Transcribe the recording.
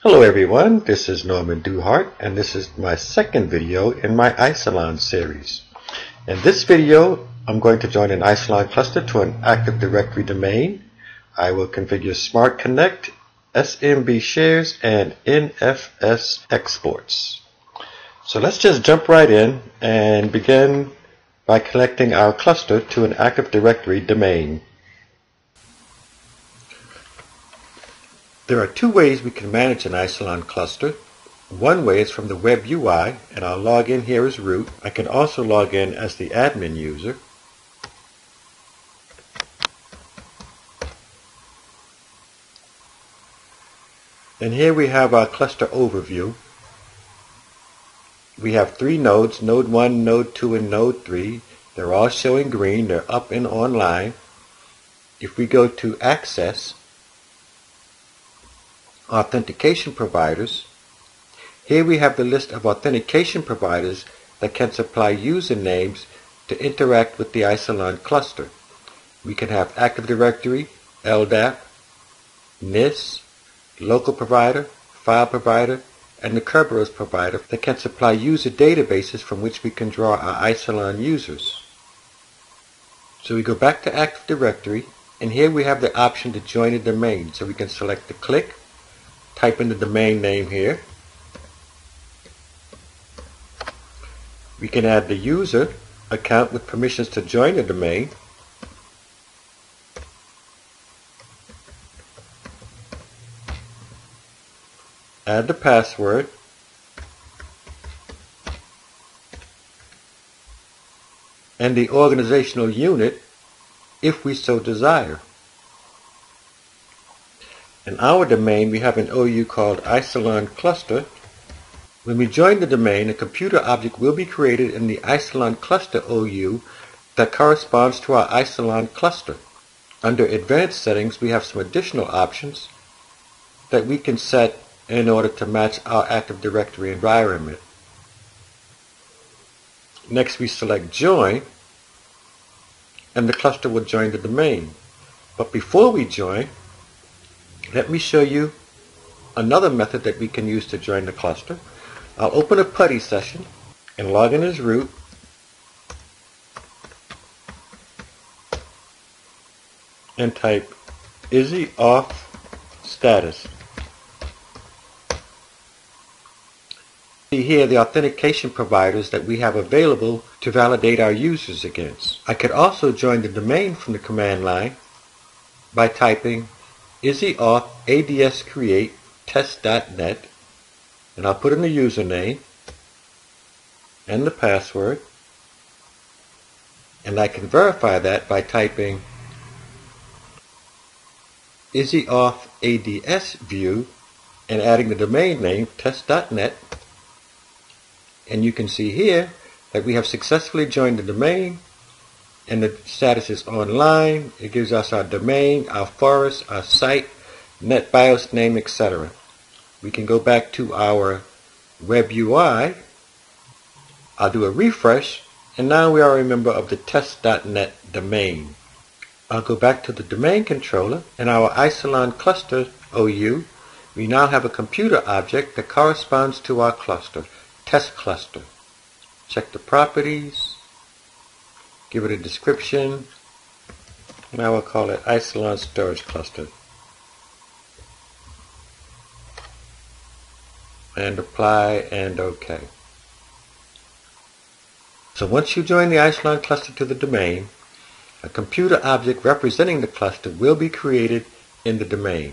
Hello everyone, this is Norman Duhart and this is my second video in my Isilon series. In this video, I'm going to join an Isilon cluster to an Active Directory domain. I will configure Smart Connect, SMB shares, and NFS exports. So let's just jump right in and begin by connecting our cluster to an Active Directory domain. There are two ways we can manage an Isilon cluster. One way is from the web UI, and I'll log in here as root. I can also log in as the admin user. And here we have our cluster overview. We have three nodes, node 1, node 2, and node 3. They're all showing green. They're up and online. If we go to Access, Authentication Providers, here we have the list of authentication providers that can supply usernames to interact with the Isilon cluster. We can have Active Directory, LDAP, NIS, local provider, file provider, and the Kerberos provider that can supply user databases from which we can draw our Isilon users. So we go back to Active Directory, and here we have the option to join a domain. So we can select the click, type in the domain name here. We can add the user account with permissions to join the domain. Add the password. And the organizational unit if we so desire. In our domain, we have an OU called Isilon Cluster. When we join the domain, a computer object will be created in the Isilon Cluster OU that corresponds to our Isilon cluster. Under Advanced Settings, we have some additional options that we can set in order to match our Active Directory environment. Next, we select Join, and the cluster will join the domain. But before we join, let me show you another method that we can use to join the cluster. I'll open a putty session and log in as root. And type Isilon status. See here the authentication providers that we have available to validate our users against. I could also join the domain from the command line by typing Isilon ads create test.net, and I'll put in the username and the password, and I can verify that by typing Isilon ads view and adding the domain name test.net, and you can see here that we have successfully joined the domain, and the status is online. It gives us our domain, our forest, our site, NetBIOS name, etc. We can go back to our web UI. I'll do a refresh, and now we are a member of the test.net domain. I'll go back to the domain controller. In our Isilon cluster OU, we now have a computer object that corresponds to our cluster, test cluster. Check the properties. Give it a description. Now we'll call it Isilon Storage Cluster. And apply and OK. So once you join the Isilon cluster to the domain, a computer object representing the cluster will be created in the domain.